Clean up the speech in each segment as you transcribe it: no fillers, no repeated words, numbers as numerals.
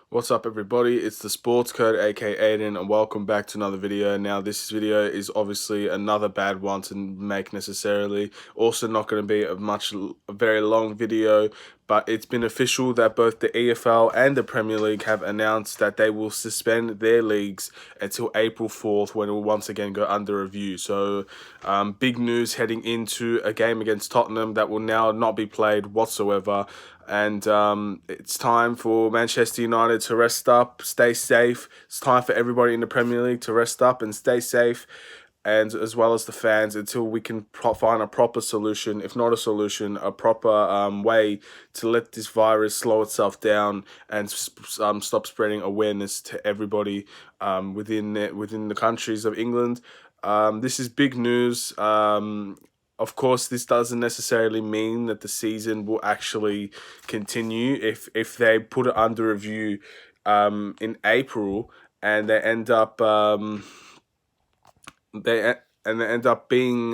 What's up, everybody? It's the Sports Code, aka Aiden, and welcome back to another video. Now, this video is obviously another bad one to make necessarily. Also, not going to be a very long video, but it's been official that both the EFL and the Premier League have announced that they will suspend their leagues until April 4th, when it will once again go under review. So, big news heading into a game against Tottenham that will now not be played whatsoever. And it's time for Manchester United to rest up, stay safe. It's time for everybody in the Premier League to rest up and stay safe, and as well as the fans, until we can find a proper solution, if not a solution, a proper way to let this virus slow itself down and stop spreading awareness to everybody within the countries of England. This is big news. Of course, this doesn't necessarily mean that the season will actually continue if they put it under review in April, and they end up being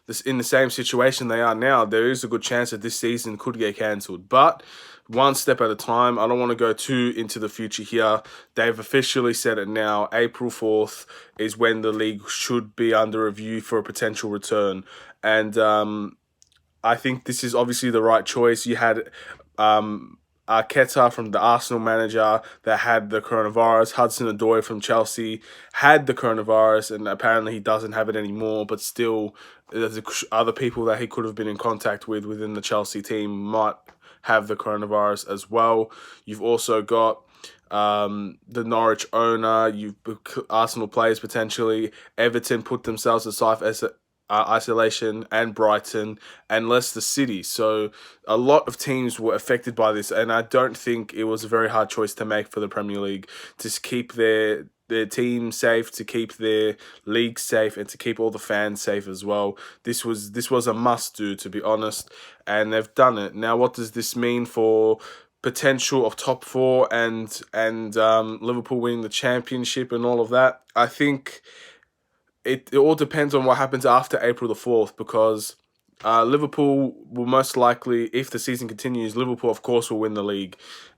this in the same situation they are now. There is a good chance that this season could get cancelled, but one step at a time. I don't want to go too into the future here. They've officially said it now. April 4th is when the league should be under review for a potential return. And I think this is obviously the right choice. You had Arteta, from the Arsenal manager, that had the coronavirus. Hudson-Odoi from Chelsea had the coronavirus, and apparently he doesn't have it anymore, but still there's other people that he could have been in contact with within the Chelsea team might have the coronavirus as well. You've also got the Norwich owner, you've Arsenal players potentially. Everton put themselves aside as isolation, and Brighton and Leicester City. So a lot of teams were affected by this, and I don't think it was a very hard choice to make for the Premier League to keep their team safe, to keep their league safe, and to keep all the fans safe as well. This was a must do, to be honest, and they've done it. Now, what does this mean for potential of top four and Liverpool winning the championship and all of that? I think it all depends on what happens after April the 4th, because Liverpool will most likely, if the season continues, Liverpool of course will win the league,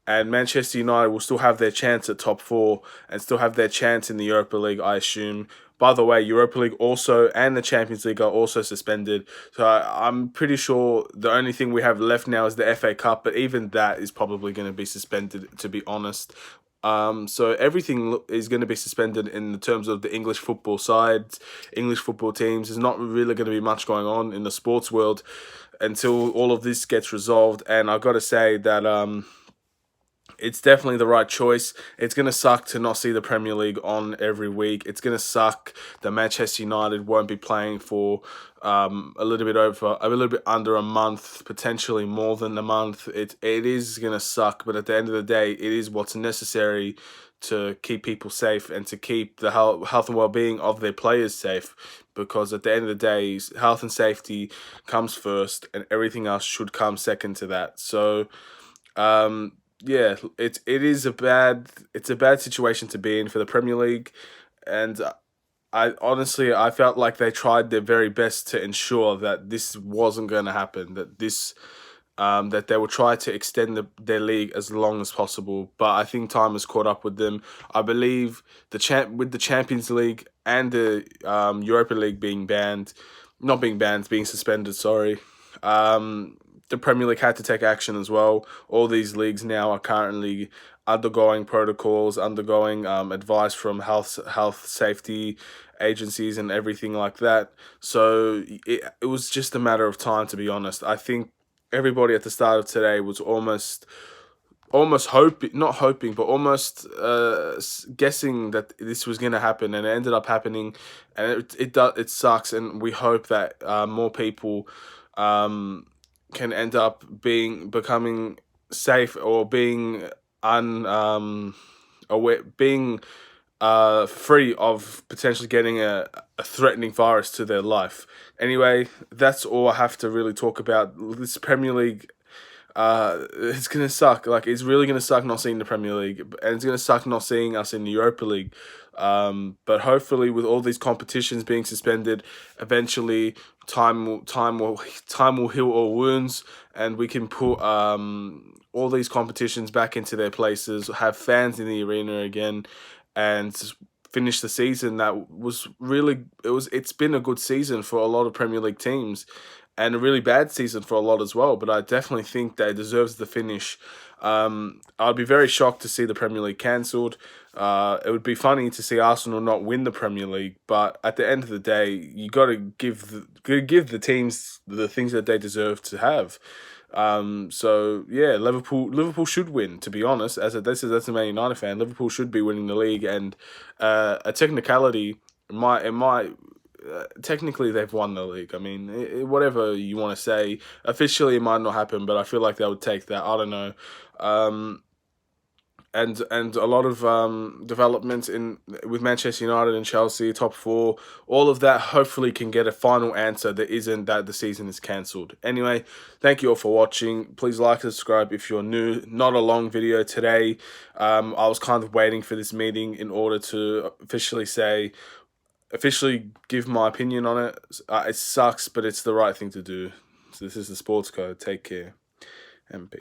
and Manchester United will still have their chance at top four and still have their chance in the Europa League, I assume. By the way, Europa League also and the Champions League are also suspended, so I'm pretty sure the only thing we have left now is the FA Cup, but even that is probably going to be suspended, to be honest. So everything is going to be suspended in the terms of the English football sides, English football teams. There's not really going to be much going on in the sports world until all of this gets resolved. And I've got to say that it's definitely the right choice. It's going to suck to not see the Premier League on every week. It's going to suck that Manchester United won't be playing for a little bit under a month, potentially more than a month. It is going to suck, but at the end of the day, it is what's necessary to keep people safe and to keep the health and well-being of their players safe, because at the end of the day, health and safety comes first and everything else should come second to that. So yeah, it is a bad situation to be in for the Premier League, and I felt like they tried their very best to ensure that this wasn't going to happen, that they will try to extend their league as long as possible. But I think time has caught up with them. I believe with the Champions League and the Europa League being being suspended. Sorry. The Premier League had to take action as well. All these leagues now are currently undergoing protocols, undergoing advice from health safety agencies and everything like that. So it was just a matter of time, to be honest. I think everybody at the start of today was almost not hoping, but almost guessing that this was going to happen, and it ended up happening, and it sucks, and we hope that more people can end up becoming safe, or being free of potentially getting a threatening virus to their life. Anyway, that's all I have to really talk about. This Premier League, it's gonna suck. Like, it's really gonna suck not seeing the Premier League, and it's gonna suck not seeing us in the Europa League. But hopefully, with all these competitions being suspended, eventually time will heal all wounds, and we can put all these competitions back into their places, have fans in the arena again, and finish the season that was really it's been a good season for a lot of Premier League teams, and a really bad season for a lot as well. But I definitely think that it deserves the finish. I'd be very shocked to see the Premier League cancelled. It would be funny to see Arsenal not win the Premier League, but at the end of the day, you got to give the teams the things that they deserve to have. So yeah, Liverpool should win. To be honest, that's a Man United fan. Liverpool should be winning the league, and a technicality it might. Technically, they've won the league. I mean, whatever you want to say, officially it might not happen, but I feel like they would take that. I don't know. Um, and a lot of developments in with Manchester United and Chelsea, top four, all of that hopefully can get a final answer that isn't that the season is cancelled. Anyway, thank you all for watching. Please like and subscribe if you're new. Not a long video today. I was kind of waiting for this meeting in order to officially give my opinion on it. It sucks, but it's the right thing to do. So this is the Sports Code. Take care and peace.